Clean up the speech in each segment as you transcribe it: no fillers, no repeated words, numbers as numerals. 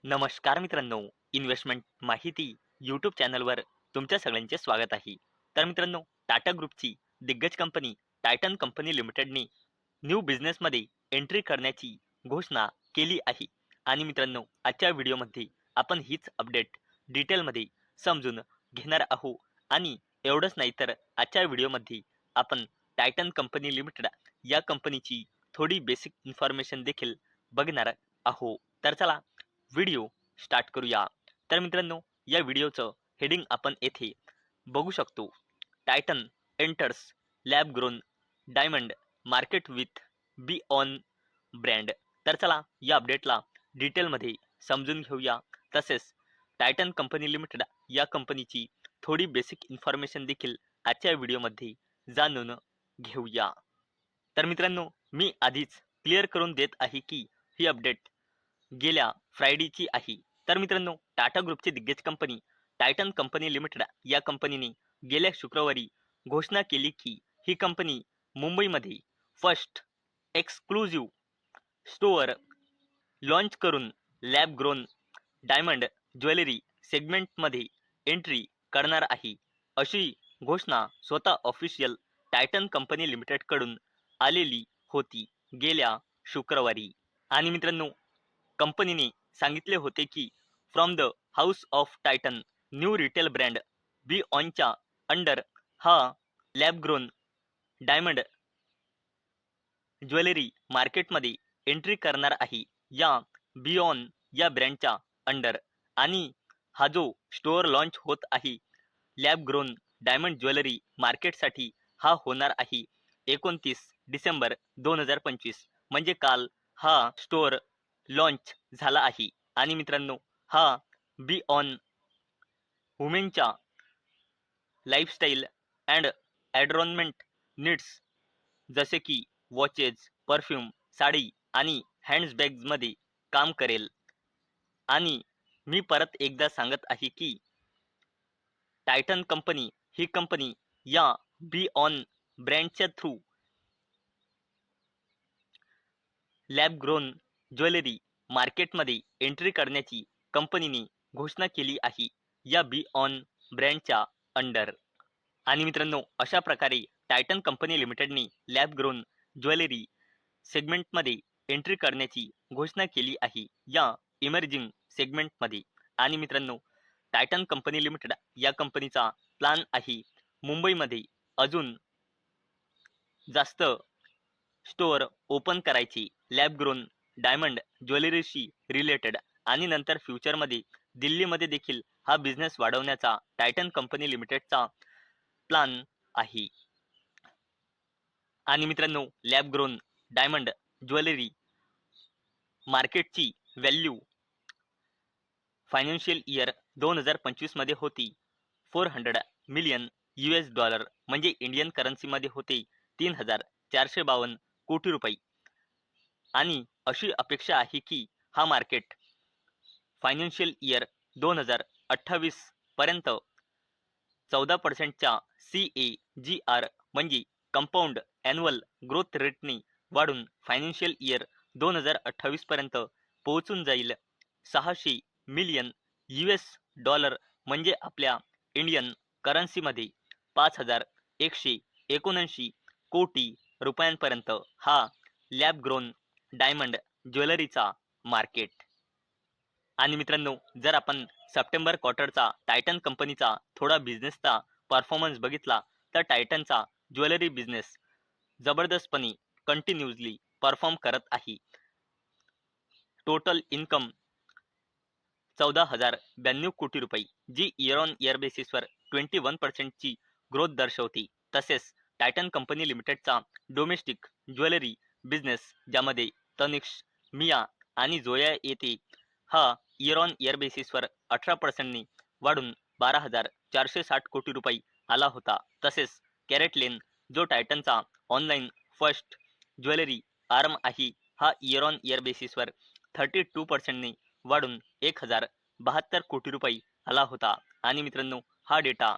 नमस्कार मित्रांनो, इन्व्हेस्टमेंट माहिती यूट्यूब चॅनलवर तुमच्या सगळ्यांचे स्वागत आहे. तर मित्रांनो, टाटा ग्रुपची दिग्गज कंपनी टायटन कंपनी लिमिटेडने न्यू बिझनेसमध्ये एंट्री करण्याची घोषणा केली आहे. आणि मित्रांनो, आजच्या व्हिडिओमध्ये आपण हीच अपडेट डिटेलमध्ये समजून घेणार आहोत. आणि एवढंच नाही तर आजच्या व्हिडिओमध्ये आपण टायटन कंपनी लिमिटेड या कंपनीची थोडी बेसिक इन्फॉर्मेशन देखील बघणार आहोत. तर चला व्हिडिओ स्टार्ट करूया. तर मित्रांनो, या व्हिडिओचं हेडिंग आपण येथे बघू शकतो. Titan enters lab grown diamond market with be on brand. तर चला या अपडेटला डिटेलमध्ये समजून घेऊया. तसेच टायटन कंपनी लिमिटेड या कंपनीची थोडी बेसिक इन्फॉर्मेशन देखील आजच्या व्हिडिओमध्ये जाणून घेऊया. तर मित्रांनो, मी आधीच क्लिअर करून देत आहे की ही अपडेट गेल्या फ्रायडेची आहे. तर मित्रांनो, टाटा ग्रुपची दिग्गज कंपनी टायटन कंपनी लिमिटेड या कंपनीने गेल्या शुक्रवारी घोषणा केली की ही कंपनी मुंबईमध्ये फर्स्ट एक्सक्लुझिव्ह स्टोअर लॉन्च करून लॅब ग्रोन डायमंड ज्वेलरी सेगमेंटमध्ये एंट्री करणार आहे. अशी घोषणा स्वतः ऑफिशियल टायटन कंपनी लिमिटेडकडून आलेली होती गेल्या शुक्रवारी. आणि मित्रांनो, कंपनीने सांगितले होते की from the house of Titan new retail brand बी ऑनच्या अंडर हा लॅब ग्रोन डायमंड ज्वेलरी मार्केटमध्ये एंट्री करणार आहे. या बियॉन या ब्रँडच्या अंडर आणि हा जो स्टोअर लॉन्च होत आहे लॅब ग्रोन डायमंड ज्वेलरी मार्केटसाठी, हा होणार आहे 29 डिसेंबर 2025. म्हणजे काल हा स्टोअर लॉन्च झाला आहे. आणि मित्रांनो, हा बियॉन वुमेनच्या लाईफस्टाईल अँड ॲडॉर्नमेंट नीड्स जसे की वॉचेस, परफ्यूम, साडी आणि हँडबॅग्समध्ये काम करेल. आणि मी परत एकदा सांगत आहे की टायटन कंपनी ही कंपनी या बी ऑन ब्रँडच्या थ्रू लॅब ग्रोन ज्वेलरी मार्केटमध्ये एंट्री करण्याची कंपनीने घोषणा केली आहे या बी ऑन ब्रँडच्या अंडर. आणि मित्रांनो, अशा प्रकारे टायटन कंपनी लिमिटेडने लॅब ग्रोन ज्वेलरी सेगमेंटमध्ये एंट्री करण्याची घोषणा केली आहे या इमर्जिंग सेगमेंटमध्ये. आणि मित्रांनो, टायटन कंपनी लिमिटेड या कंपनीचा प्लॅन आहे मुंबईमध्ये अजून जास्त स्टोअर ओपन करायची लॅब ग्रोन डायमंड ज्वेलरीशी रिलेटेड. आणि नंतर फ्युचरमध्ये दिल्लीमध्ये देखील हा बिझनेस वाढवण्याचा टायटन कंपनी लिमिटेडचा प्लॅन आहे. आणि मित्रांनो, लॅब ग्रोन डायमंड ज्वेलरी मार्केटची व्हॅल्यू फायनान्शियल इयर 2025 मध्ये होती 400 मिलियन US डॉलर, म्हणजे इंडियन करन्सीमध्ये होते 3452 कोटी रुपये. आणि अशी अपेक्षा आहे की हा मार्केट फायनान्शियल इयर 2028 पर्यंत 14% CAGR म्हणजे कंपाऊंड ॲन्युअल ग्रोथ रेटने वाढून फायनान्शियल इयर 2028 पर्यंत पोहोचून जाईल 600 मिलियन US डॉलर, म्हणजे आपल्या इंडियन करन्सीमध्ये 5179 कोटी रुपयांपर्यंत हा लॅब ग्रोन डायमंड ज्वेलरीचा मार्केट. आणि मित्रांनो, जर आपण सप्टेंबर क्वार्टरचा टायटन कंपनीचा थोडा बिझनेसचा परफॉर्मन्स बघितला तर टायटनचा ज्वेलरी बिझनेस जबरदस्तपणे कंटिन्युअसली परफॉर्म करत आहे. टोटल इन्कम 14,092 कोटी रुपये, जी इयर ऑन इयर बेसिसवर 21% ग्रोथ दर्शवते. तसेच टायटन कंपनी लिमिटेडचा डोमेस्टिक ज्वेलरी बिझनेस, ज्यामध्ये तनिष्क, मिया आणि जोया येते, हा इयर ऑन इयर बेसिसवर 18% वाढून 12,460 कोटी रुपये आला होता. तसेच कॅरेट लेन, जो टायटनचा ऑनलाईन फर्स्ट ज्वेलरी आर्म आहे, हा इयर ऑन इयर बेसिसवर 32% वाढून 1,072 कोटी रुपये आला होता. आणि मित्रांनो, हा डेटा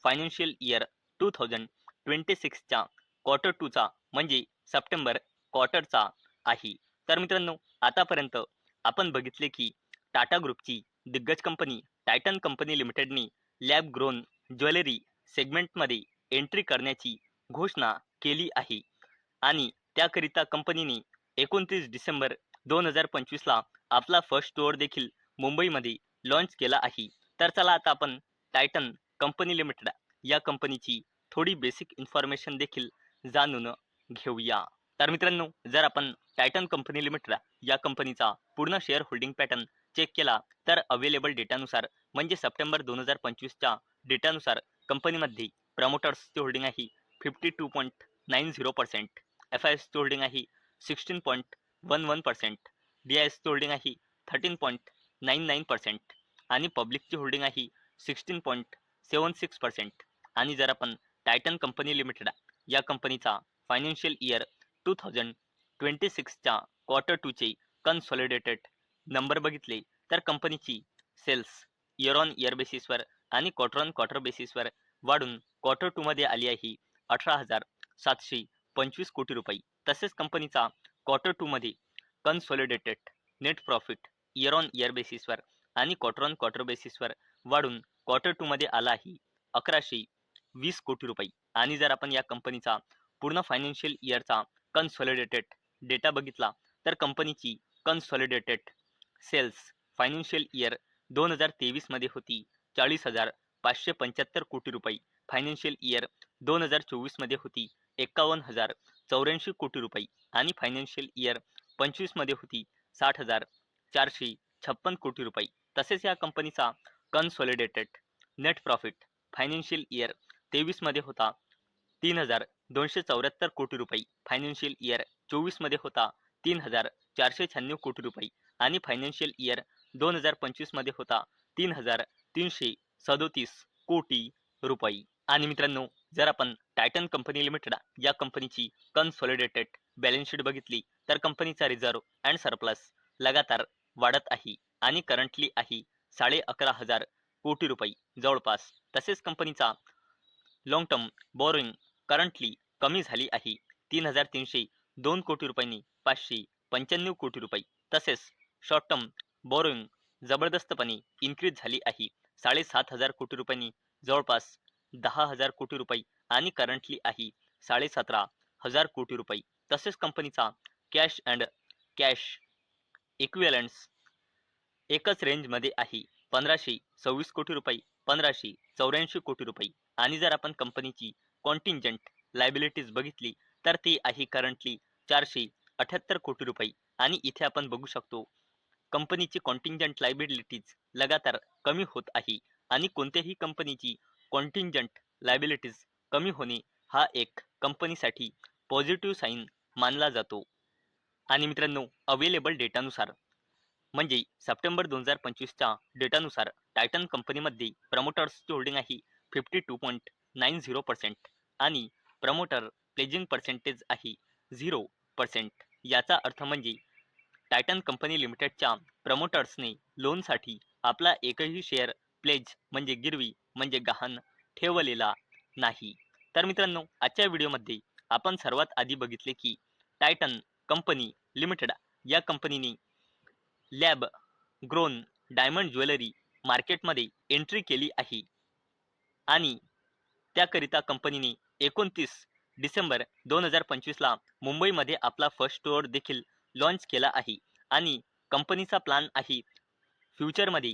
फायनान्शियल इयर 2026च्या क्वार्टर 2चा म्हणजे सप्टेंबर क्वार्टरचा आहे. तर मित्रांनो, आतापर्यंत आपण बघितले की टाटा ग्रुपची दिग्गज कंपनी टायटन कंपनी लिमिटेडने लॅब ग्रोन ज्वेलरी सेगमेंटमध्ये एंट्री करण्याची घोषणा केली आहे आणि त्याकरिता कंपनीने 29 डिसेंबर 2025ला आपला फर्स्ट स्टोअर देखील मुंबईमध्ये लॉन्च केला आहे. तर चला आता आपण टायटन कंपनी लिमिटेड या कंपनीची थोडी बेसिक इन्फॉर्मेशन देखील जाणून घेऊया. तर मित्रांनो, जर आपण टायटन कंपनी लिमिटेड या कंपनीचा पूर्ण शेअर होल्डिंग पॅटर्न चेक केला तर अवेलेबल डेटानुसार म्हणजे सप्टेंबर 2025च्या डेटानुसार कंपनीमध्ये प्रमोटर्सची होल्डिंग आहे 52.90%, FISची होल्डिंग आहे 16.11%, DISची होल्डिंग आहे 13.99% आणि पब्लिकची होल्डिंग आहे 16.76%. आणि जर आपण टायटन कंपनी लिमिटेड या कंपनीचा फायनान्शियल इयर 2026च्या क्वार्टर 2चे कन्सॉलिडेटेड नंबर बघितले तर कंपनीची सेल्स इयर ऑन इयर बेसिसवर आणि क्वार्टर ऑन क्वार्टर बेसिसवर वाढून क्वार्टर 2 मध्ये आली आहे 18,725 कोटी रुपये. तसेच कंपनीचा क्वार्टर 2 मध्ये consolidated net profit year on year बेसिसवर आणि क्वार्टर ऑन क्वार्टर बेसिसवर वाढून क्वार्टर 2 मध्ये आला आहे 1120 कोटी रुपये. आणि जर आपण या कंपनीचा पूर्ण फायनान्शियल इयरचा कन्सॉलिडेटेड डेटा बघितला तर कंपनीची कन्सॉलिडेटेड सेल्स फायनान्शियल इयर 2023 मध्ये होती 40,575 कोटी रुपये, फायनान्शियल इयर 2024 मध्ये होती 51,084 कोटी रुपये आणि फायनान्शियल इयर 25 मध्ये होती 60,456 कोटी रुपये. तसेच या कंपनीचा consolidated net profit financial year 23 मध्ये होता 3,274 कोटी रुपये, फायनान्शियल इयर 24 मध्ये होता 3,496 कोटी रुपये आणि फायनान्शियल इयर 2025 मध्ये होता 3,337 कोटी रुपये. आणि मित्रांनो, जर आपण टायटन कंपनी लिमिटेड या कंपनीची कन्सॉलिडेटेड बॅलन्स शीट बघितली तर कंपनीचा रिझर्व अँड सरप्लस लगातार वाढत आहे आणि करंटली आहे 11,500 कोटी रुपये जवळपास. तसेच कंपनीचा लॉंग टर्म बोरोइंग करंटली कमी झाली आहे 3,302 कोटी रुपयांनी 595 कोटी रुपये. तसेच शॉर्ट टर्म बोरोइंग जबरदस्तपणे इन्क्रीज झाली आहे 7,500 कोटी रुपयांनी जवळपास 10,000 कोटी रुपये आणि करंटली आहे 17,500 कोटी रुपये. तसेच कंपनीचा कॅश अँड कॅश इक्विव्हॅलंट्स एकच रेंजमध्ये आहे 1,526 कोटी रुपये 1,584 कोटी रुपये. आणि जर आपण कंपनीची कॉन्टिंजंट लायबिलिटीज बघितली तर ती आहे करंटली 478 कोटी रुपये. आणि इथे आपण बघू शकतो कंपनीची कॉन्टिंजंट लायबिलिटीज लगातार कमी होत आहे आणि कोणत्याही कंपनीची कॉन्टिंजंट लायबिलिटीज कमी होणे हा एक कंपनीसाठी पॉझिटिव्ह साईन मानला जातो. आणि मित्रांनो, अवेलेबल डेटानुसार म्हणजे सप्टेंबर 2025च्या डेटानुसार टायटन कंपनीमध्ये प्रमोटर्सची होल्डिंग आहे 52.90% आणि प्रमोटर प्लेजिंग पर्सेंटेज आहे 0%. याचा अर्थ म्हणजे टायटन कंपनी लिमिटेडच्या प्रमोटर्सने लोनसाठी आपला एकही शेअर प्लेज म्हणजे गिरवी म्हणजे गहाण ठेवलेला नाही. तर मित्रांनो, आजच्या व्हिडिओमध्ये आपण सर्वात आधी बघितले की टायटन कंपनी लिमिटेड या कंपनीने लॅब ग्रोन डायमंड ज्वेलरी मार्केटमध्ये एंट्री केली आहे आणि त्याकरिता कंपनीने 29 डिसेंबर 2025ला मुंबईमध्ये आपला फर्स्ट स्टोअर देखील लॉन्च केला आहे आणि कंपनीचा प्लॅन आहे फ्युचरमध्ये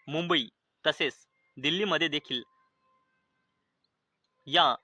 मुंबई तसेच दिल्लीमध्ये देखील या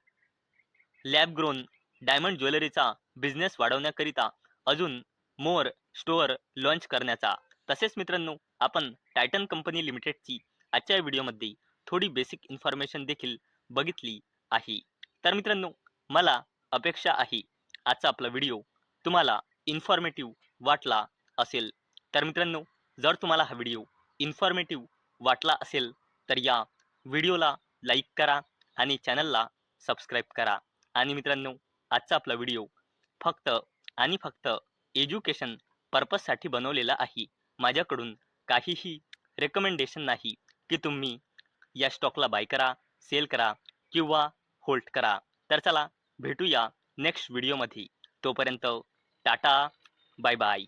लॅब ग्रोन डायमंड ज्वेलरीचा बिझनेस वाढवण्याकरिता अजून मोर स्टोअर लॉन्च करण्याचा. तसेच मित्रांनो, आपण टायटन कंपनी लिमिटेडची आजच्या व्हिडिओमध्ये थोडी बेसिक इन्फॉर्मेशन देखील बघितली आहे. तर मित्रांनो, मला अपेक्षा आहे आजचा आपला व्हिडिओ तुम्हाला इन्फॉर्मेटिव्ह वाटला असेल. तर मित्रांनो, जर तुम्हाला हा व्हिडिओ इन्फॉर्मेटिव्ह वाटला असेल तर या व्हिडिओला लाईक करा आणि चॅनलला सबस्क्राईब करा. आणि मित्रांनो, आजचा आपला व्हिडिओ फक्त आणि फक्त एज्युकेशन पर्पजसाठी बनवलेला आहे. माझ्याकडून काहीही रेकमेंडेशन नाही की तुम्ही या स्टॉकला बाय करा, सेल करा किंवा होल्ड करा. तर चला भेटूया नेक्स्ट व्हिडिओमध्ये. तोपर्यंत टाटा, बाय बाय.